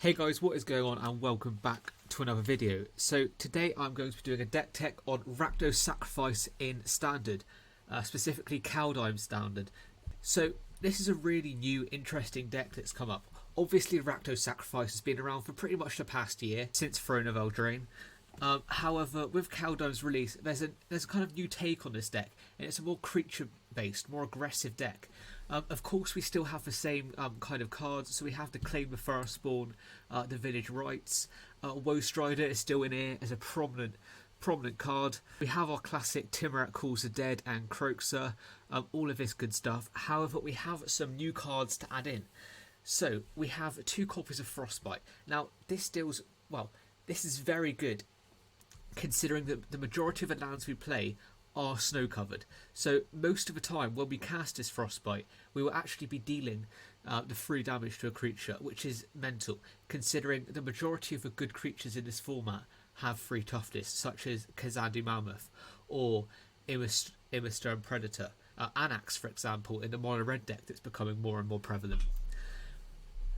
Hey guys, what is going on and welcome back to another video. So today I'm going to be doing a deck tech on Rakdos Sacrifice in Standard, specifically Kaldheim Standard. So this is a really new interesting deck that's come up. Obviously Rakdos Sacrifice has been around for pretty much the past year, since Throne of Eldraine. However, with Kaldheim's release, there's a kind of new take on this deck, and it's a more creature-based, more aggressive deck. Of course, we still have the same kind of cards, so we have the Claim the Firstborn, the Village Rites. Woe Strider is still in here as a prominent card. We have our classic Timurat Calls the Dead and Croaxer, all of this good stuff. However, we have some new cards to add in. So we have 2 copies of Frostbite. Now, this deals, well, this is very good, considering that the majority of the lands we play are snow covered. So most of the time when we cast this Frostbite, we will actually be dealing the 3 damage to a creature, which is mental, considering the majority of the good creatures in this format have 3 toughness, such as Kazandu Mammoth or Immersturm Predator. Anax, for example, in the mono red deck that's becoming more and more prevalent.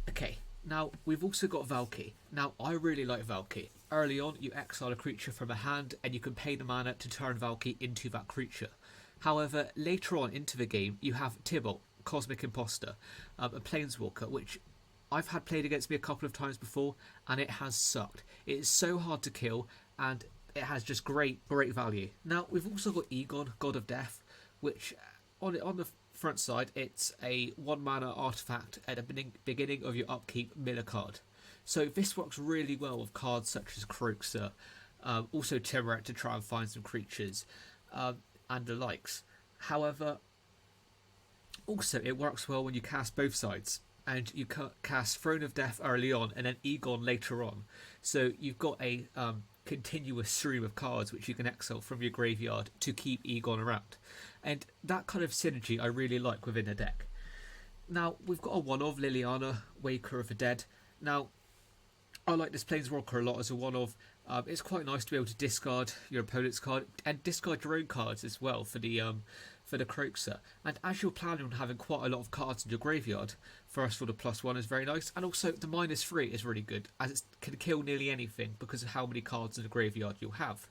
Okay, now we've also got Valky. Now I really like Valky. Early on, you exile a creature from a hand and you can pay the mana to turn Valky into that creature. However, later on into the game, you have Tibalt, Cosmic Imposter, a Planeswalker, which I've had played against me a couple of times before, and it has sucked. It is so hard to kill, and it has just great value. Now, we've also got Egon, God of Death, which on the front side, it's a 1 mana artifact at the beginning of your upkeep mill a card. So this works really well with cards such as Croaxer, also Timurat to try and find some creatures, and the likes. However, also it works well when you cast both sides, and you cast Throne of Death early on and then Egon later on. So you've got a continuous stream of cards which you can exile from your graveyard to keep Egon around. And that kind of synergy I really like within a deck. Now, we've got a one-of Liliana, Waker of the Dead. Now, I like this Planeswalker a lot as a one-of. It's quite nice to be able to discard your opponent's card and discard your own cards as well for the Croaxer. And as you're planning on having quite a lot of cards in your graveyard, first of all, the +1 is very nice, and also the -3 is really good, as it can kill nearly anything because of how many cards in the graveyard you'll have.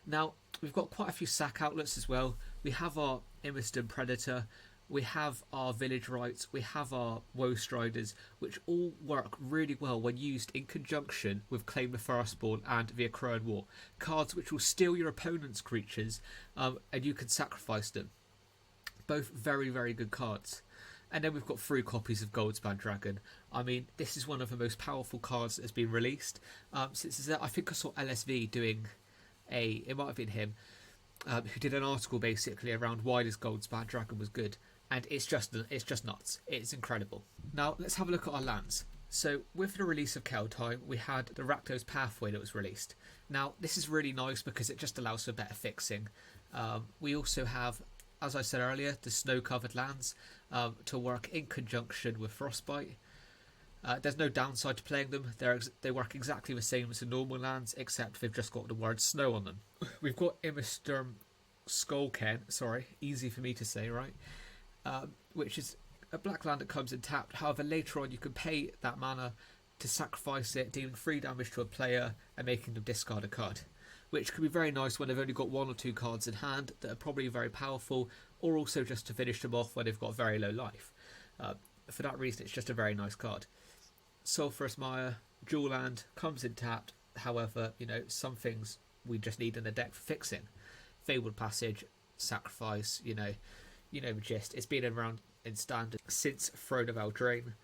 Now, we've got quite a few sack outlets as well. We have our Immersturm Predator, we have our Village Rites, we have our Woe Striders, which all work really well when used in conjunction with Claim the Firstborn and the Akroan War. Cards which will steal your opponent's creatures, and you can sacrifice them. Both very, very good cards. And then we've got 3 copies of Goldspan Dragon. I mean, this is one of the most powerful cards that has been released. Since I think I saw LSV doing it might have been him, who did an article basically around why this Goldspan Dragon was good. And it's just nuts. It's incredible. Now, let's have a look at our lands. So, with the release of Kaldheim, we had the Rakdos Pathway that was released. Now, this is really nice because it just allows for better fixing. We also have, as I said earlier, the snow-covered lands to work in conjunction with Frostbite. There's no downside to playing them. They work exactly the same as the normal lands, except they've just got the word snow on them. We've got Immersturm Skullken, sorry, easy for me to say, right? Which is a black land that comes in tapped. However, later on you can pay that mana to sacrifice it, dealing 3 damage to a player and making them discard a card, which can be very nice when they've only got 1 or 2 cards in hand that are probably very powerful, or also just to finish them off when they've got very low life. For that reason, it's just a very nice card. Sulphurous Mire, dual land, comes in tapped. However, some things we just need in the deck for fixing. Fabled Passage, sacrifice, the gist. It's been around in Standard since Throne of Eldraine.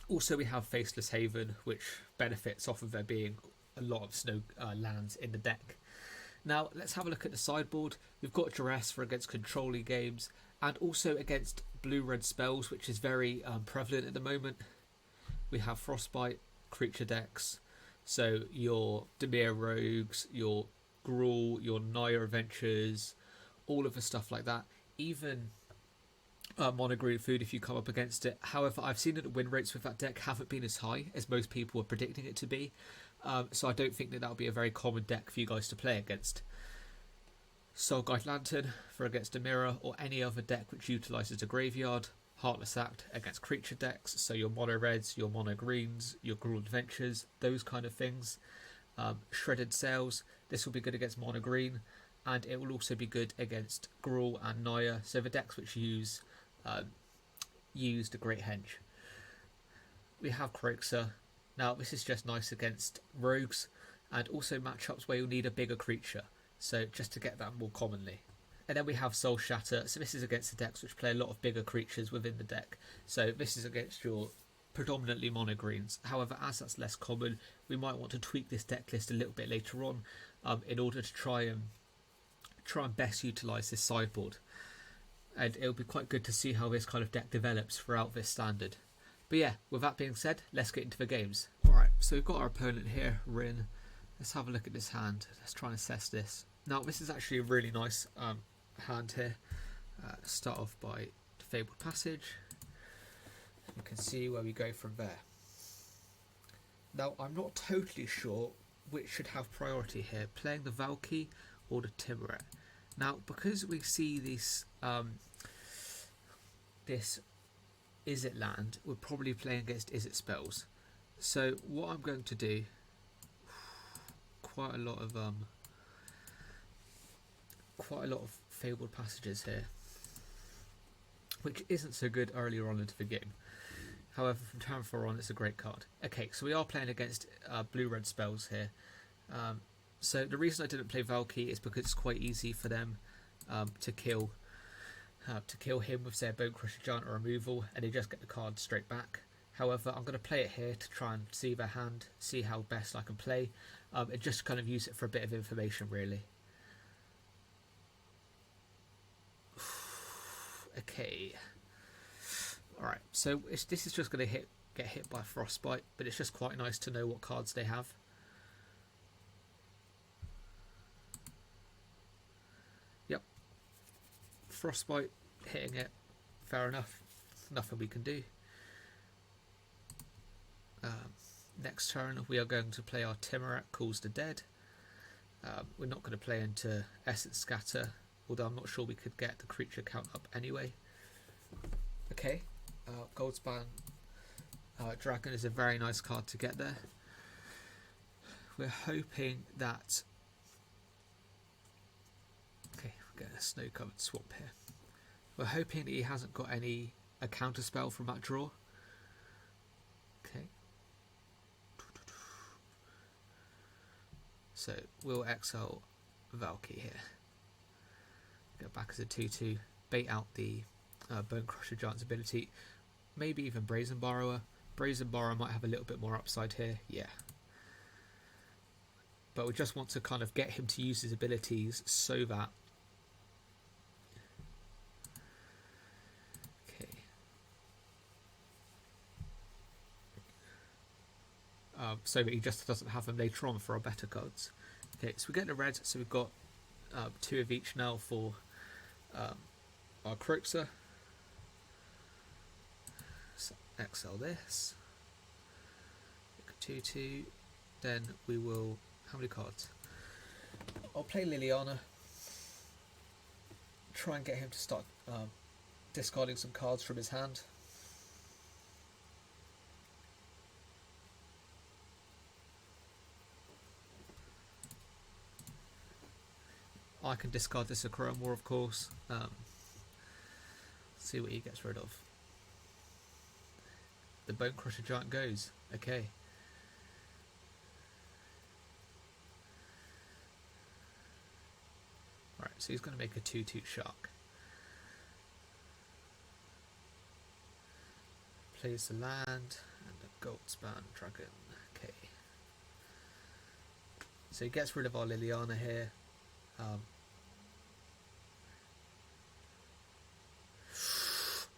Also, we have Faceless Haven, which benefits off of there being a lot of snow lands in the deck. Now, let's have a look at the sideboard. We've got Duress for against controlling games, and also against blue-red spells, which is very prevalent at the moment. We have Frostbite, creature decks, so your Dimir Rogues, your Gruul, your Naya Adventures, all of the stuff like that. Even mono-green food if you come up against it. However, I've seen that the win rates with that deck haven't been as high as most people are predicting it to be. So I don't think that will be a very common deck for you guys to play against. Soul Guide Lantern for against a mirror or any other deck which utilises a graveyard. Heartless Act against creature decks, so your mono reds, your mono greens, your Gruul Adventures, those kind of things. Shredded Sails, this will be good against mono green, and it will also be good against Gruul and Naya, so the decks which use the Great Henge. We have Kroxa. Now this is just nice against rogues and also matchups where you'll need a bigger creature, so just to get that more commonly. And then we have Soul Shatter, so this is against the decks which play a lot of bigger creatures within the deck, so this is against your predominantly mono greens. However, as that's less common, we might want to tweak this deck list a little bit later on in order to try and best utilise this sideboard. And it'll be quite good to see how this kind of deck develops throughout this standard. But yeah, with that being said, let's get into the games. Alright, so we've got our opponent here, Rin. Let's have a look at this hand. Let's try and assess this. Now, this is actually a really nice hand here. Let's start off by the Fabled Passage. You can see where we go from there. Now, I'm not totally sure which should have priority here, playing the Valky or the Timuret. Now, because we see this this Izzet land, we're probably playing against Izzet spells. So what I'm going to do, quite a lot of Fabled Passages here, which isn't so good earlier on into the game. However, from turn 4 on, it's a great card. Okay, so we are playing against blue-red spells here. So the reason I didn't play Valky is because it's quite easy for them to kill him with their Bone Crusher Giant or removal, and they just get the card straight back. However, I'm going to play it here to try and see their hand, see how best I can play, and just kind of use it for a bit of information, really. Okay. Alright, so this is just going to get hit by Frostbite, but it's just quite nice to know what cards they have. Yep. Frostbite, hitting it, fair enough. Nothing we can do. Next turn, we are going to play our Timuret, Calls the Dead. We're not going to play into Essence Scatter, although I'm not sure we could get the creature count up anyway. Okay. Goldspan Dragon is a very nice card to get there. We're hoping that... Okay, we're getting a snow-covered swamp here. We're hoping that he hasn't got a counter spell from that draw. Okay. So we'll exile Valky here. Go back as a 2/2. Bait out the Bone Crusher Giant's ability. Maybe even Brazen Borrower. Brazen Borrower might have a little bit more upside here, yeah. But we just want to kind of get him to use his abilities so that... Okay. So that he just doesn't have them later on for our better cards. Okay, so we get the red, so we've got 2 of each now for our Kroxa. So exile this. 2/2. Then we will... How many cards? I'll play Liliana. Try and get him to start discarding some cards from his hand. I can discard this Acromor, of course. See what he gets rid of. The Bone Crusher Giant goes. Okay. Right, so he's going to make a 2/2 shark. Plays the land and a Goldspan Dragon. Okay. So he gets rid of our Liliana here.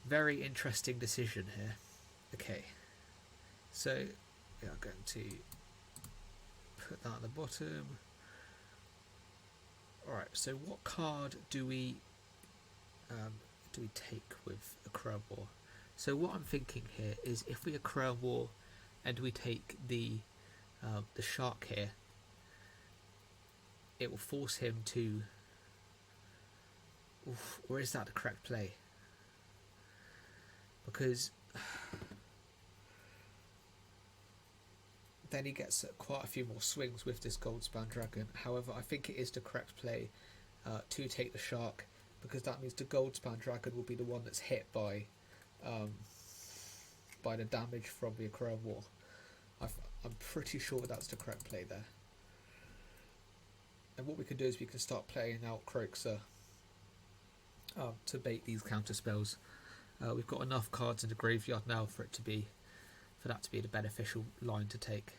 Very interesting decision here. Okay. So we are going to put that at the bottom. Alright, so what card do we take with a Crown War? So what I'm thinking here is if we Crown War and we take the shark here, it will force him to... Oof, or is that the correct play? because then he gets quite a few more swings with this Goldspan Dragon. However, I think it is the correct play to take the Shark, because that means the Goldspan Dragon will be the one that's hit by the damage from the Crown War. I'm pretty sure that's the correct play there. And what we can do is we can start playing out Croaxer to bait these counter spells. We've got enough cards in the graveyard now for that to be the beneficial line to take.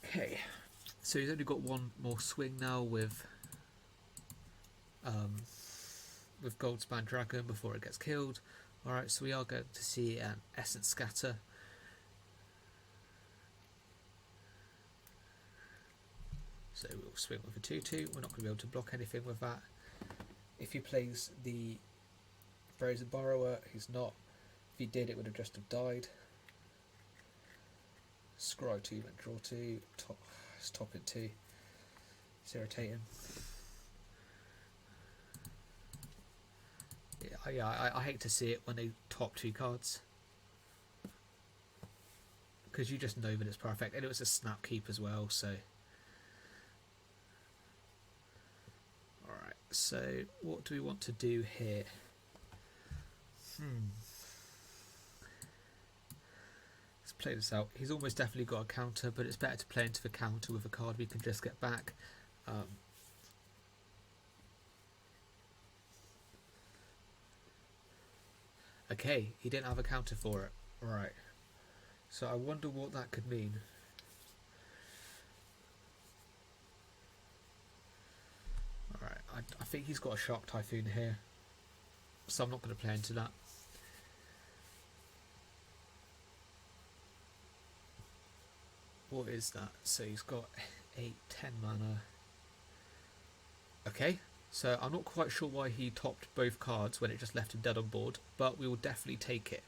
Okay, so he's only got one more swing now with Goldspan Dragon before it gets killed. Alright, so we are going to see an Essence Scatter. So we'll swing with a 2-2. We're not going to be able to block anything with that. If he plays the Brazen Borrower, he's not. If he did, it would have just have died. Scry 2, then draw 2. Top it 2. It's irritating. Yeah, I hate to see it when they top 2 cards, because you just know that it's perfect, and it was a snap keep as well. So, all right. So, what do we want to do here? Let's play this out. He's almost definitely got a counter, but it's better to play into the counter with a card we can just get back. Okay, he didn't have a counter for it. Right. So I wonder what that could mean. Alright, I think he's got a Shark Typhoon here, so I'm not going to play into that. What is that? So he's got 8, 10 mana. Okay. So I'm not quite sure why he topped both cards when it just left him dead on board, but we will definitely take it.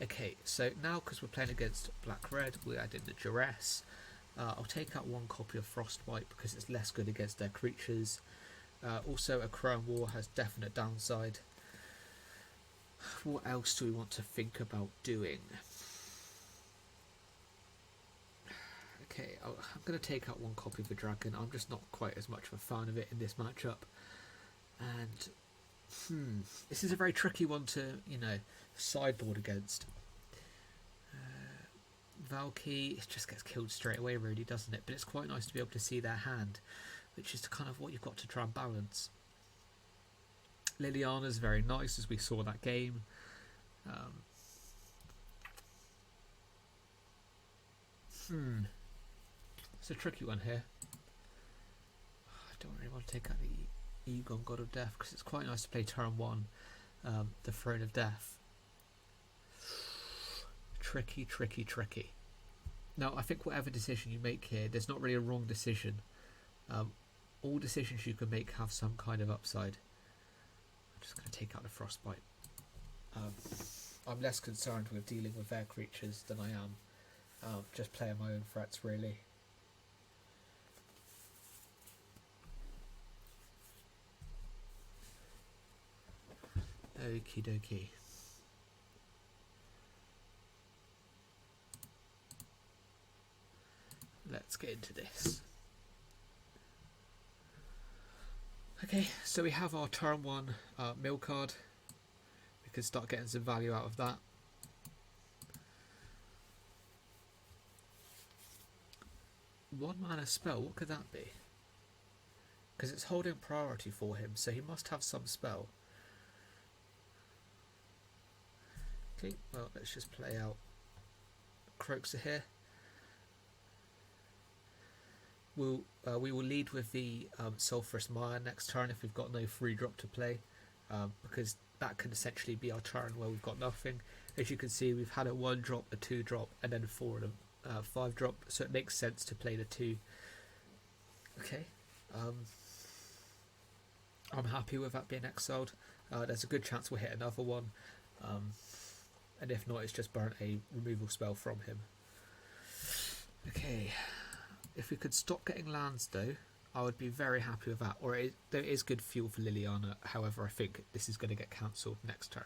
Okay, so now because we're playing against black-red, we add in the Duress. I'll take out one copy of Frostbite because it's less good against their creatures. Also, a Crown War has definite downside. What else do we want to think about doing? Okay, I'm going to take out one copy of the Dragon. I'm just not quite as much of a fan of it in this matchup. And this is a very tricky one to, sideboard against. Valky, it just gets killed straight away, really, doesn't it? But it's quite nice to be able to see their hand, which is kind of what you've got to try and balance. Liliana's very nice, as we saw that game. It's a tricky one here. I don't really want to take out the Egon, God of Death, because it's quite nice to play turn 1, the Throne of Death. Tricky, tricky, tricky. Now, I think whatever decision you make here, there's not really a wrong decision. All decisions you can make have some kind of upside. I'm just going to take out the Frostbite. I'm less concerned with dealing with their creatures than I am just playing my own threats, really. Okie dokie. Let's get into this. Okay, so we have our turn 1 mill card. We can start getting some value out of that. One mana spell, what could that be? Because it's holding priority for him, so he must have some spell. Okay, well, let's just play out Croaxer here. We will lead with the Sulphurous Mire next turn if we've got no free drop to play, because that can essentially be our turn where we've got nothing. As you can see, we've had a 1 drop, a 2 drop, and then 4 and a 5 drop, so it makes sense to play the 2. Okay, I'm happy with that being exiled. There's a good chance we'll hit another one. And if not, it's just burnt a removal spell from him. Okay, if we could stop getting lands though, I would be very happy with that. Or there is good fuel for Liliana. However, I think this is going to get cancelled next turn.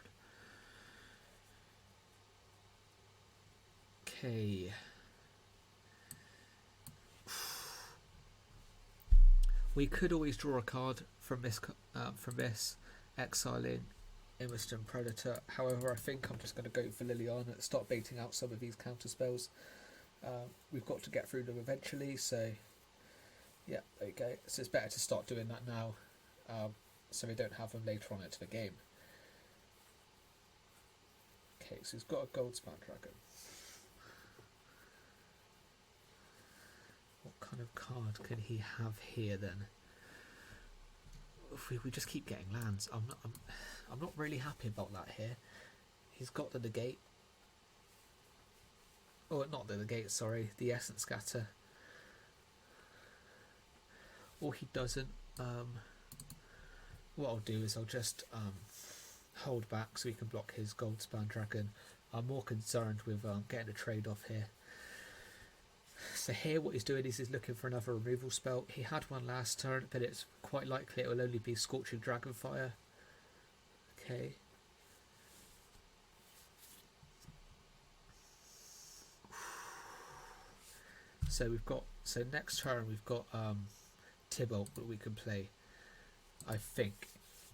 Okay. We could always draw a card from this exiling Immerston Predator. However, I think I'm just going to go for Liliana, start baiting out some of these counter spells. We've got to get through them eventually, so yeah, there you go. So it's better to start doing that now, so we don't have them later on into the game. Okay, so he's got a Goldspan Dragon. What kind of card can he have here then? If we just keep getting lands, I'm not really happy about that here. He's got the negate. Oh, not the negate, sorry, the Essence Scatter. Or he doesn't. What I'll do is I'll just hold back so he can block his Goldspan Dragon. I'm more concerned with getting a trade off here. So here what he's doing is he's looking for another removal spell. He had one last turn, but it's quite likely it will only be Scorching Dragonfire. Okay. So next turn we've got Tybalt that we can play, I think.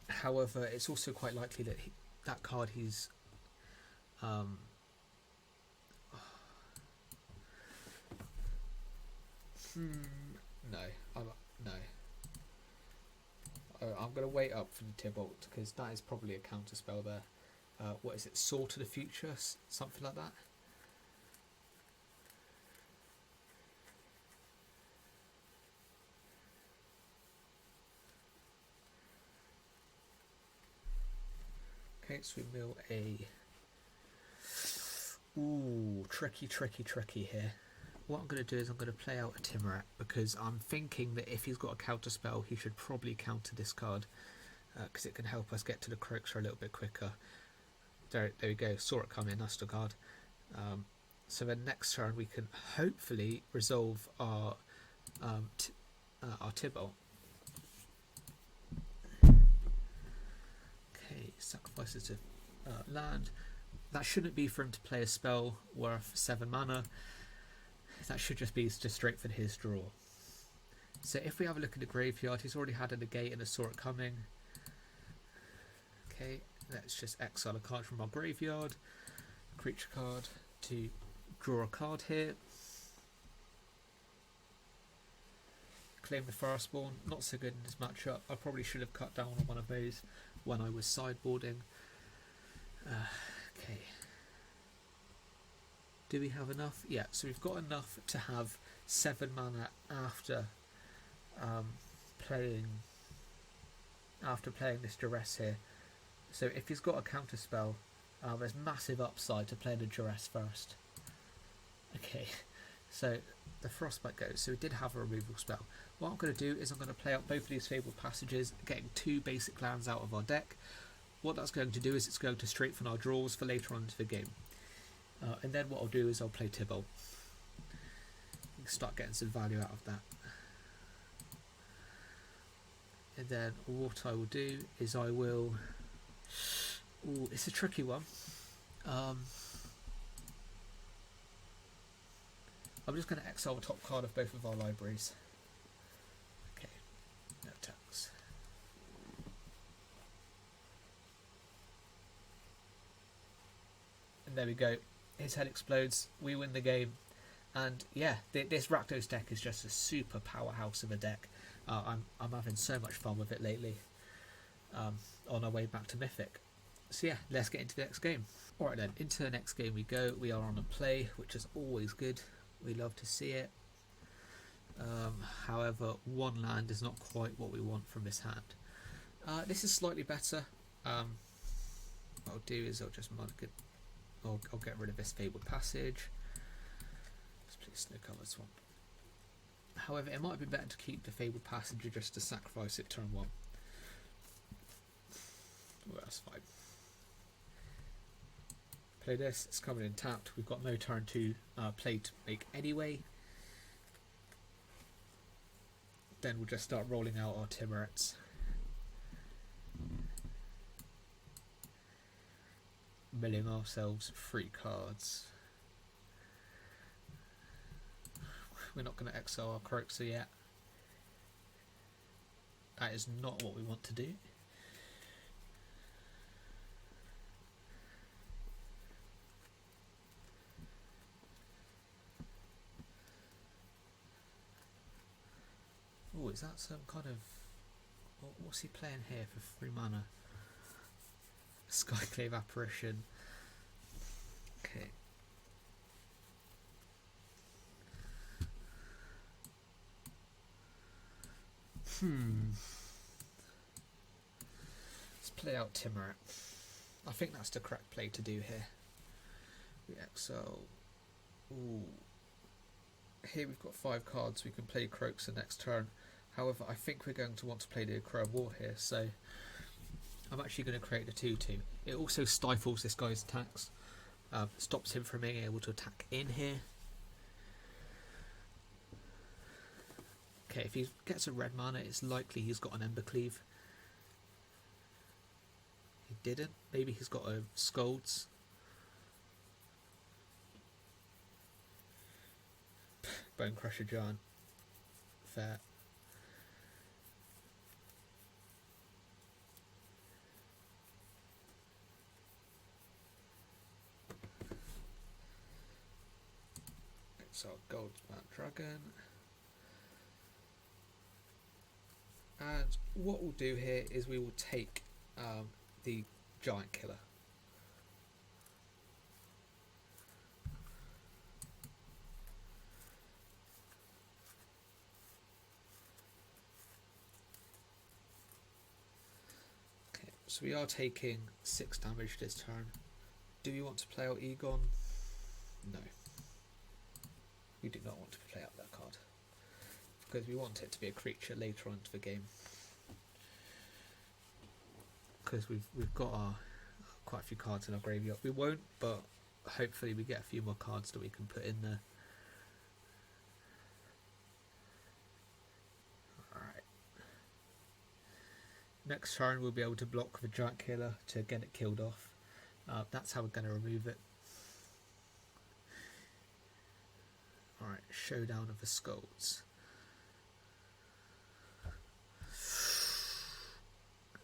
However, it's also quite likely that that card he's no. I'm going to wait up for the Tybalt because that is probably a counter spell there. What is it? Soar to the Future? Something like that? Okay, so we mill a... Ooh, tricky here. What I'm going to do is I'm going to play out a Timurat because I'm thinking that if he's got a counter spell, he should probably counter this card because it can help us get to the Croaker a little bit quicker. There we go. Saw it coming. Astorgard. So then next turn we can hopefully resolve our Tybalt. Okay, sacrifices to land. That shouldn't be for him to play a spell worth 7 mana. That should just be to strengthen his draw. So if we have a look at the graveyard, he's already had a negate and a saw it coming. Okay, let's just exile a card from our graveyard, creature card, to draw a card here. Claim the Firstborn, not so good in this matchup. I probably should have cut down on one of those when I was sideboarding. Okay. Do we have enough? Yeah, so we've got enough to have 7 mana after playing this Duress here. So if he's got a counter spell, there's massive upside to playing the Duress first. Okay, so the Frostbite goes. So we did have a removal spell. What I'm going to do is I'm going to play out both of these Fabled Passages, getting 2 basic lands out of our deck. What that's going to do is it's going to strengthen our draws for later on into the game. And then what I'll do is I'll play Tybalt. Start getting some value out of that. And then what I will do is I will... Ooh, it's a tricky one. I'm just going to exile the top card of both of our libraries. Okay, no attacks. And there we go. His head explodes, we win the game, and yeah, this Rakdos deck is just a super powerhouse of a deck. I'm having so much fun with it lately, on our way back to Mythic. So yeah, let's get into the next game. Alright then, into the next game we go. We are on a play, which is always good. We love to see it. However, 1 land is not quite what we want from this hand. This is slightly better. What I'll do is I'll just mulligan. I'll get rid of this Fabled Passage. Let's play Snow-Covered Swamp. However, it might be better to keep the Fabled Passage just to sacrifice it turn 1. Well, that's fine. Play this, it's coming in tapped. We've got no turn 2 play to make anyway. then we'll just start rolling out our Timorets. Milling ourselves 3 cards. We're not going to exile our Croaker yet. That is not what we want to do. Oh, is that some kind of... What's he playing here for 3 mana? Skyclave Apparition. Okay. Let's play out Timoret. I think that's the correct play to do here. We exile. Ooh. Here we've got 5 cards. We can play Croaker next turn. However, I think we're going to want to play the Crow War here, so I'm actually going to create the 2/2. It also stifles this guy's attacks. Stops him from being able to attack in here. Okay, if he gets a red mana, it's likely he's got an Embercleave. He didn't. Maybe he's got a Scolds. Bone Crusher Giant. Fair. So Gold Mount Dragon. And what we'll do here is we will take the Giant Killer. Okay, so we are taking 6 damage this turn. Do we want to play out Egon? No. We do not want to play out that card, because we want it to be a creature later on into the game. Because we've got quite a few cards in our graveyard. We won't, but hopefully we get a few more cards that we can put in there. Alright. Next turn we'll be able to block the Giant Killer to get it killed off. That's how we're going to remove it. Alright, Showdown of the Scolds.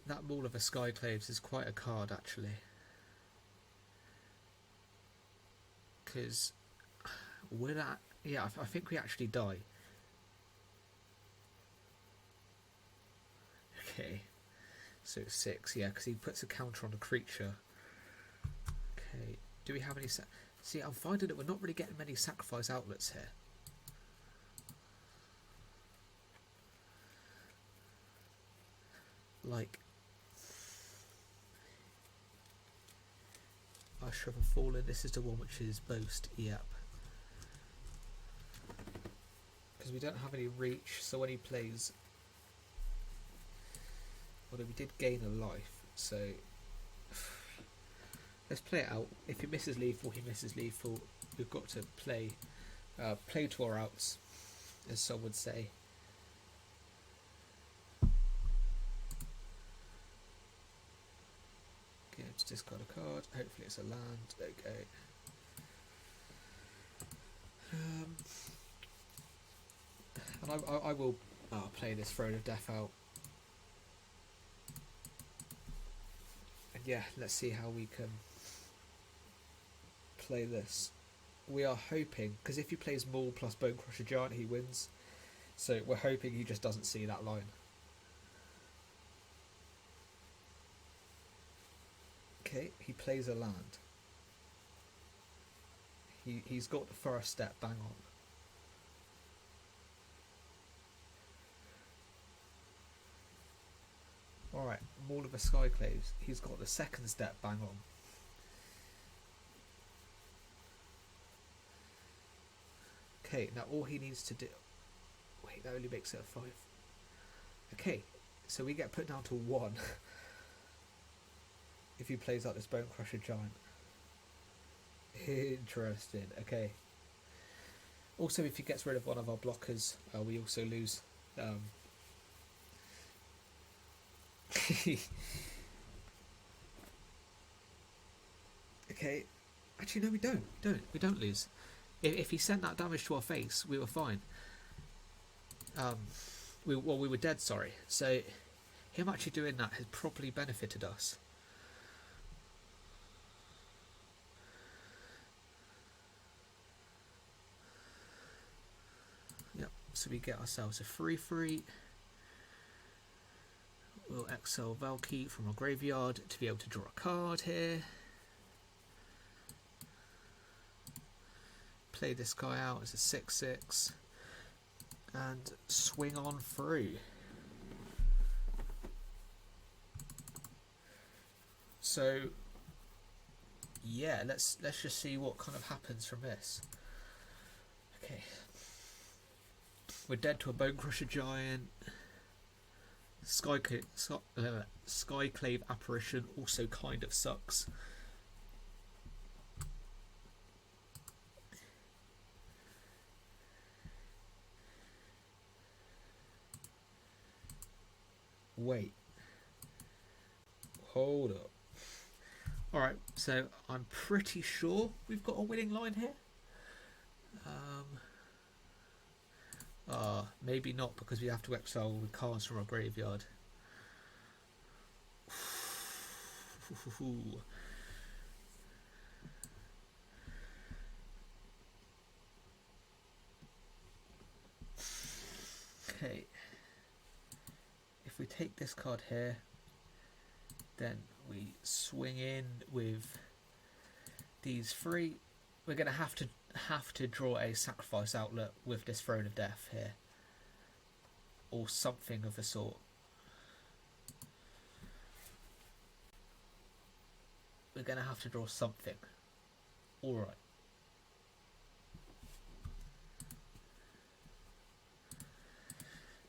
That Maul of the Skyclaves is quite a card, actually. Because with that, yeah, I think we actually die. Okay, so 6, yeah, because he puts a counter on a creature. Okay, do we have any... See, I'm finding that we're not really getting many sacrifice outlets here. Like... Usher of a Fallen, this is the one which is Boast, yep. Because we don't have any reach, so when he plays... Although we did gain a life, so... Let's play it out. If he misses lethal, he misses lethal. We've got to play to our outs, as some would say. Okay, let's discard a card. Hopefully it's a land. Okay. And I will play this Throne of Death out. And yeah, let's see how we can play this. We are hoping, because if he plays Maul plus Bone Crusher Giant, he wins. So we're hoping he just doesn't see that line. Okay, he plays a land. He's got the first step bang on. Alright, Maul of the Skyclaves. He's got the second step bang on. Okay, now all he needs to do... Wait, that only makes it a 5. Okay, so we get put down to 1 if he plays out this Bone Crusher Giant. Interesting, okay. Also, if he gets rid of one of our blockers, we also lose Okay. Actually, no, we don't. We don't lose. If he sent that damage to our face, we were fine. We were dead. Sorry. So him actually doing that has probably benefited us. Yep. So we get ourselves a 3/3. We'll exile Valky from our graveyard to be able to draw a card here. Play this guy out as a 6/6 and swing on through. So yeah, let's just see what kind of happens from this. Okay, we're dead to a Bone Crusher Giant. Skyclave Apparition also kind of sucks. Wait. Hold up. Alright, so I'm pretty sure we've got a winning line here. Maybe not, because we have to exile the cards from our graveyard. Okay. If we take this card here, then we swing in with these three. We're going to have to draw a sacrifice outlet with this Throne of Death here, or something of the sort. We're going to have to draw something. Alright.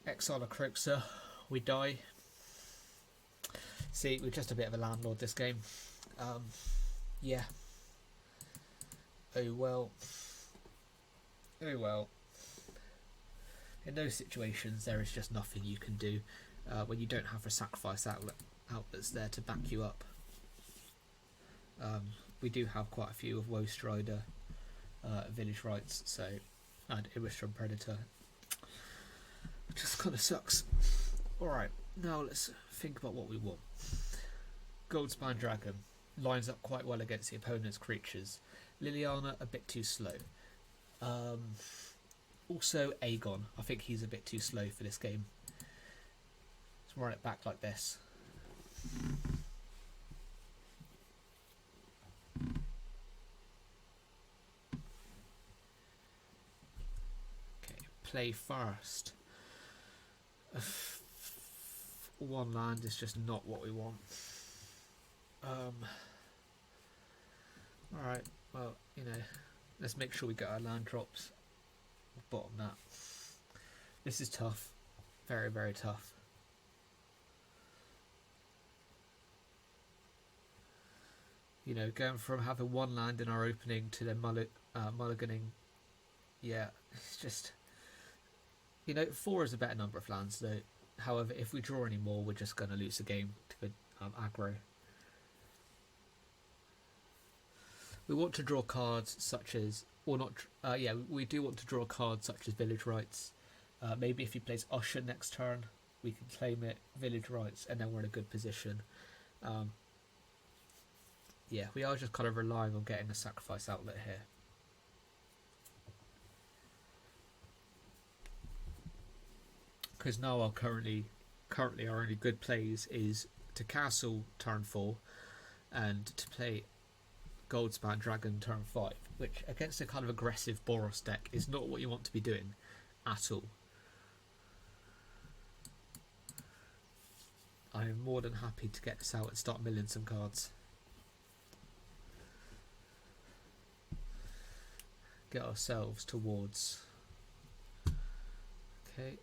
Exile a Croxer. We die. See, we're just a bit of a landlord this game. Yeah. Oh well. Oh well. In those situations, there is just nothing you can do when you don't have a sacrifice outlets there to back you up. We do have quite a few of Woe Strider, Village Rites, so, and Irristrum Predator. It just kind of sucks. Alright, now let's think about what we want. Goldspan Dragon lines up quite well against the opponent's creatures. Liliana, a bit too slow. Also Aegon, I think he's a bit too slow for this game. Let's run it back like this. Okay, play first. One land is just not what we want. Alright, well, you know, let's make sure we get our land drops. Bottom that. This is tough. Very, very tough. You know, going from having one land in our opening to then mulliganing. Yeah, it's just... You know, 4 is a better number of lands though. However, if we draw any more, we're just going to lose the game to the aggro. We want to draw cards such as, or not, yeah, we do want to draw cards such as Village Rites. Maybe if he plays Usher next turn, we can claim it, Village Rites, and then we're in a good position. Yeah, we are just kind of relying on getting a sacrifice outlet here. Because now our currently our only good plays is to castle turn 4 and to play Goldspan Dragon turn 5, which against a kind of aggressive Boros deck is not what you want to be doing at all. I am more than happy to get this out and start milling some cards. Get ourselves towards... Okay.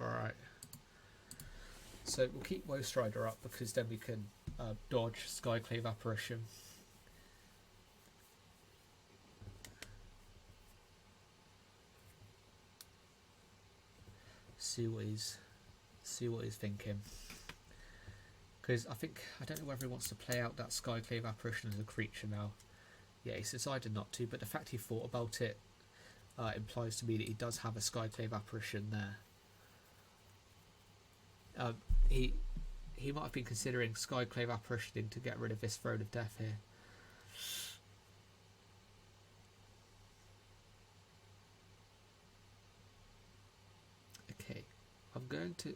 Alright. So we'll keep Woe Strider up because then we can dodge Skyclave Apparition. See what he's thinking. Because I don't know whether he wants to play out that Skyclave apparition as a creature now. Yeah, he's decided not to, but the fact he thought about it implies to me that he does have a Skyclave apparition there. He might have been considering Skyclave apparitioning to get rid of this Throne of Death here. Okay, I am going to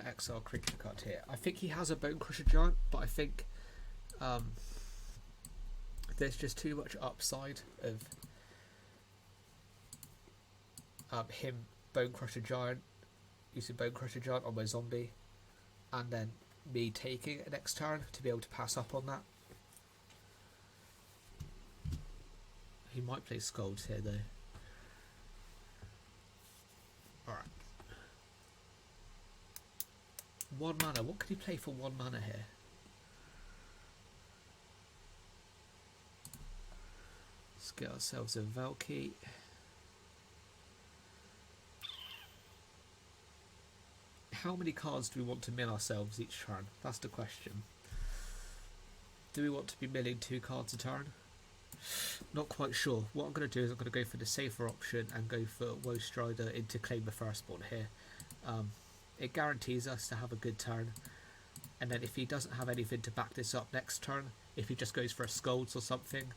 exile creature card here. I think he has a Bonecrusher Giant, but I think there's just too much upside of him Bonecrusher Giant, using Bonecrusher Giant on my zombie, and then me taking it next turn to be able to pass up on that. He might play Scolds here though. Alright. 1 mana. What could he play for 1 mana here? Let's get ourselves a Valky. How many cards do we want to mill ourselves each turn? That's the question. Do we want to be milling 2 cards a turn? Not quite sure. What I'm going to do is I'm going to go for the safer option and go for Woe Strider into Claim the Firstborn here. It guarantees us to have a good turn, and then if he doesn't have anything to back this up next turn, if he just goes for a Scolds or something,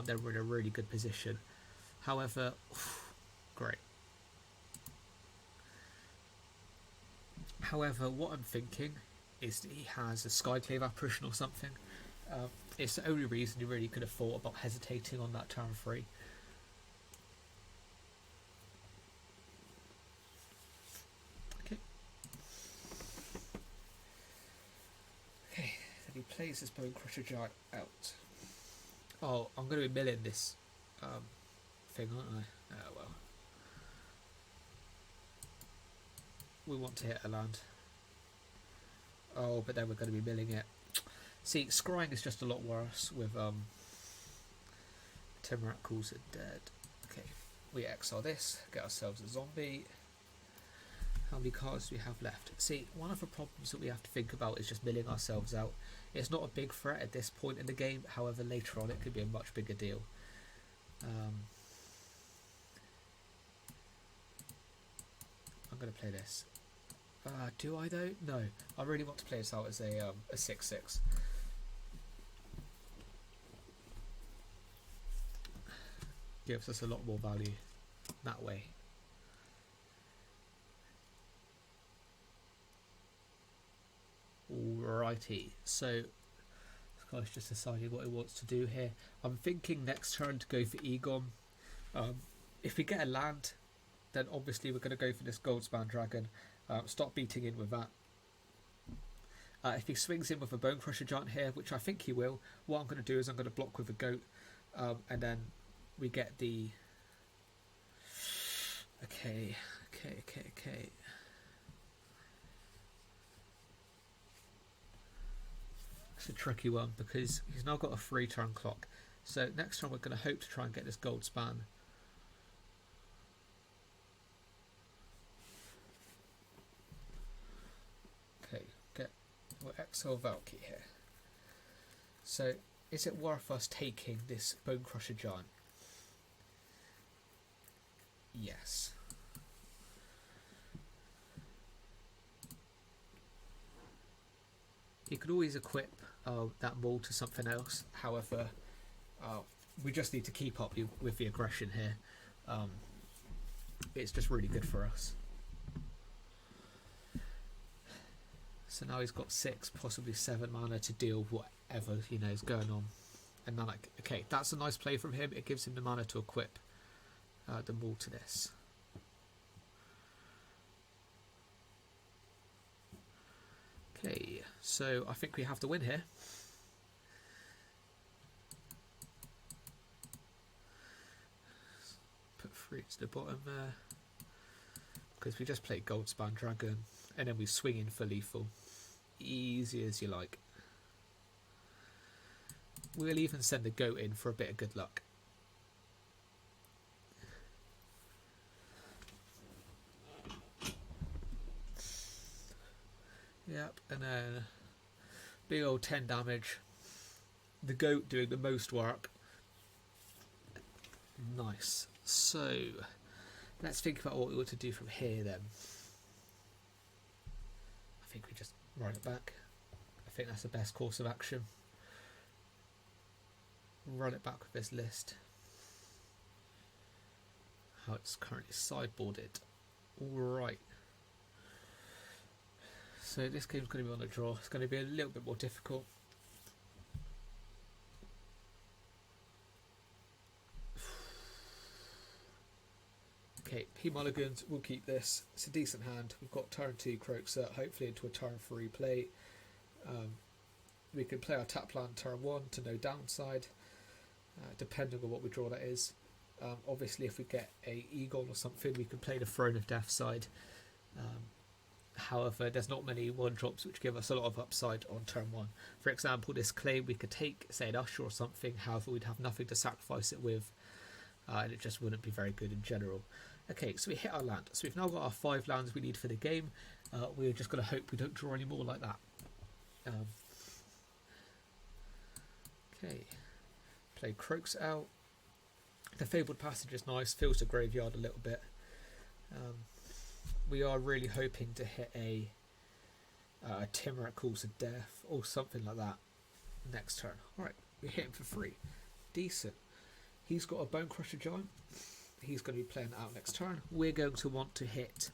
then we're in a really good position. However, great. However, what I'm thinking is that he has a Skyclave apparition or something. It's the only reason he really could have thought about hesitating on that turn 3. Okay, then he plays his Bonecrusher Giant out. Oh, I'm going to be milling this thing, aren't I? Oh well. We want to hit a land. Oh, but then we're going to be milling it. See, scrying is just a lot worse with Timurat calls it dead. Okay, we exile this, get ourselves a zombie. How many cards do we have left? See, one of the problems that we have to think about is just milling ourselves out. It's not a big threat at this point in the game, however later on it could be a much bigger deal. I'm going to play this. Do I though? No, I really want to play this out as a 6/6. Gives us a lot more value that way. Alrighty, so this guy's just deciding what he wants to do here. I'm thinking next turn to go for Egon. If we get a land, then obviously we're going to go for this Goldspan Dragon. Stop beating in with that. If he swings in with a Bonecrusher Giant here, which I think he will, what I'm going to do is I'm going to block with a goat, and then we get the... Okay. It's a tricky one because he's now got a 3-turn clock. So next time we're going to hope to try and get this Goldspan. Okay, we'll exile Valky here. So is it worth us taking this Bonecrusher Giant? Yes. You could always equip that maul to something else. However, we just need to keep up with the aggression here. It's just really good for us. So now he's got 6, possibly 7 mana to deal with whatever is going on. And then okay, that's a nice play from him. It gives him the mana to equip the maul to this. Okay, so I think we have to win here. Put 3 to the bottom there. Because we just played Goldspan Dragon and then we swing in for lethal. Easy as you like. We'll even send the goat in for a bit of good luck. Yep, and then Big old 10 damage. The goat doing the most work. Nice. So let's think about what we want to do from here then. I think we just run it back. I think that's the best course of action. Run it back with this list. How it's currently sideboarded. Alright. So this game's going to be on the draw. It's going to be a little bit more difficult. Okay, P mulligans, we'll keep this. It's a decent hand. We've got turn 2 Croakser, hopefully into a turn 3 play. We can play our tap land turn 1 to no downside, depending on what we draw that is. Obviously if we get a Egon or something, we can play the Throne of Death side. However, there's not many 1-drops which give us a lot of upside on turn 1. For example, this claim we could take, say, an Usher or something, however we'd have nothing to sacrifice it with, and it just wouldn't be very good in general. Okay, so we hit our land. So we've now got our 5 lands we need for the game. We're just going to hope we don't draw any more like that. Okay, play Croaks out. The Fabled Passage is nice, fills the graveyard a little bit. We are really hoping to hit a Timur Calls of Death or something like that next turn. Alright, we hit him for free. Decent. He's got a Bone Crusher Giant. He's going to be playing out next turn. We're going to want to hit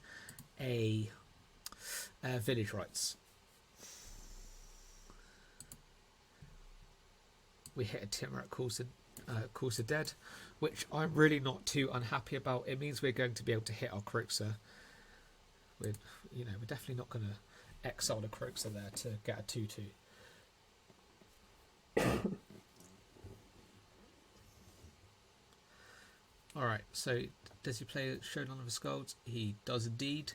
a Village Rites. We hit a Timur Calls of Dead, which I'm really not too unhappy about. It means we're going to be able to hit our Croakser. We're definitely not going to exile the Croakser there to get a 2/2. Alright, so does he play Showdown of the Skulls? He does indeed.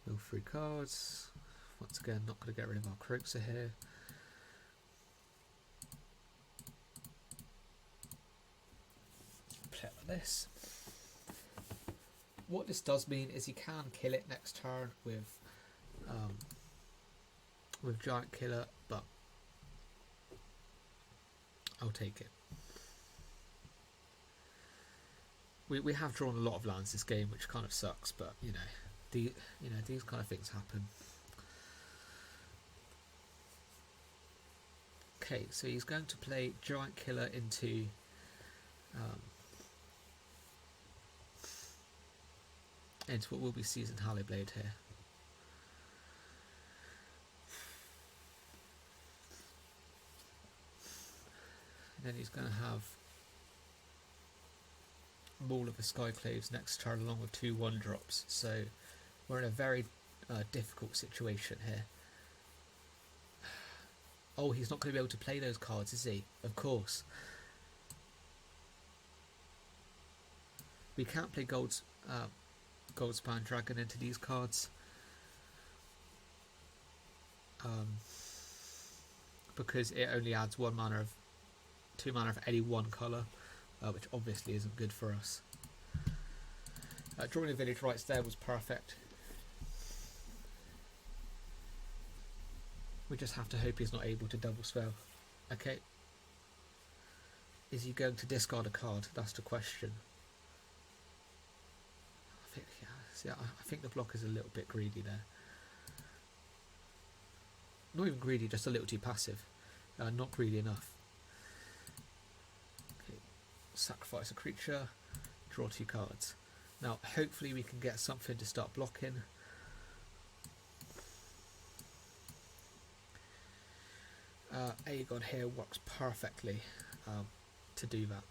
Mill 3 cards. Once again, not going to get rid of our Croakser here. Play it like this. What this does mean is he can kill it next turn with Giant Killer, but I'll take it. We have drawn a lot of lands this game, which kind of sucks, but these kind of things happen. Okay, so he's going to play Giant Killer into what will be Seasoned Hallowblade here. And then he's going to have Maul of the Skyclaves next turn along with 2 1-drops. So we're in a very difficult situation here. Oh, he's not going to be able to play those cards, is he? Of course. We can't play Goldspan Dragon into these cards. Because it only adds 2 mana of any one colour, which obviously isn't good for us. Drawing a Village Rites there was perfect. We just have to hope he's not able to double spell. Okay. Is he going to discard a card? That's the question. I think the block is a little bit greedy there. Not even greedy, just a little too passive. Not greedy enough. Okay. Sacrifice a creature, draw 2 cards. Now, hopefully we can get something to start blocking. Aegon here works perfectly to do that.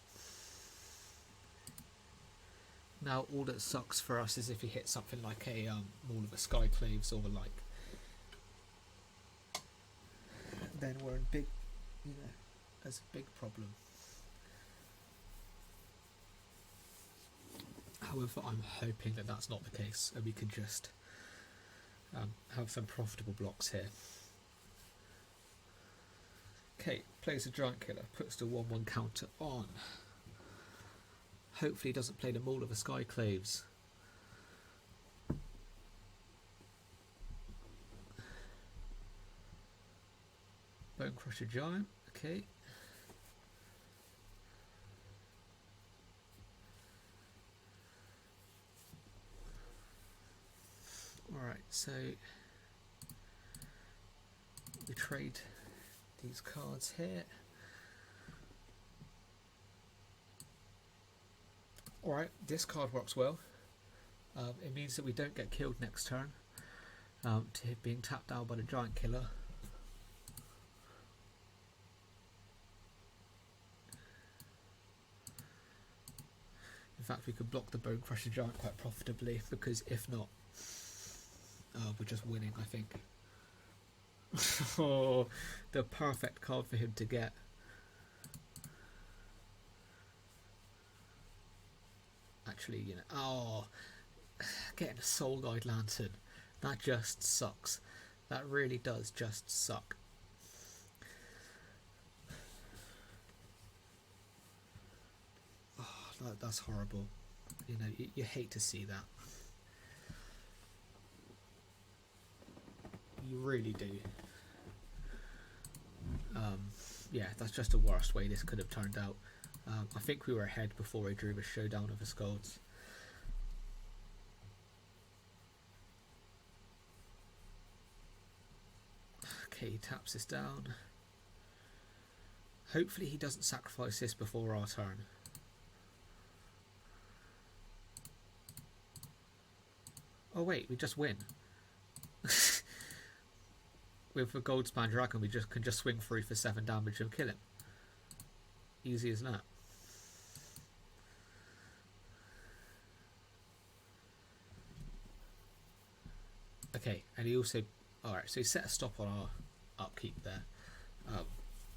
Now, all that sucks for us is if he hits something like a Maul of the Skyclaves or the like. Then we're in big, that's a big problem. However, I'm hoping that that's not the case, and we can just have some profitable blocks here. Okay, plays a Giant Killer, puts the 1/1 counter on. Hopefully he doesn't play the Maul of the Skyclaves. Bone Crusher Giant, okay. Alright, so we trade these cards here. Alright, this card works well. It means that we don't get killed next turn to being tapped down by the Giant Killer. In fact, we could block the Bone Crusher Giant quite profitably, because if not, we're just winning, I think. Oh, the perfect card for him to get. Actually, you know, oh, getting a Soul Guide Lantern, that just sucks. That really does just suck. Oh, that's horrible. You know, you hate to see that. You really do. Yeah, that's just the worst way this could have turned out. I think we were ahead before I drew the Showdown of the Skulls. Okay, he taps this down. Hopefully he doesn't sacrifice this before our turn. Oh wait, we just win. With a Goldspan Dragon we can just swing through for 7 damage and kill him. Easy as that. Okay, and he also... Alright, so he set a stop on our upkeep there.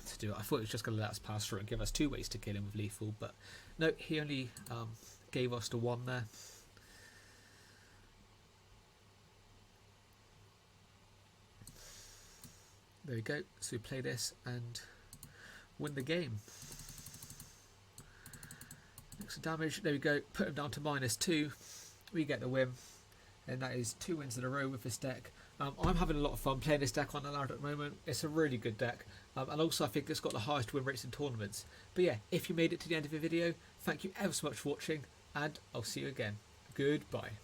To do it. I thought he was just going to let us pass through and give us 2 ways to kill him with lethal, but no, he only gave us the 1 there. There we go, so we play this and win the game. Extra damage, there we go, put him down to -2, we get the win, and that is 2 wins in a row with this deck. I'm having a lot of fun playing this deck on the ladder at the moment. It's a really good deck, and also I think it's got the highest win rates in tournaments. But yeah, if you made it to the end of the video, thank you ever so much for watching, and I'll see you again. Goodbye.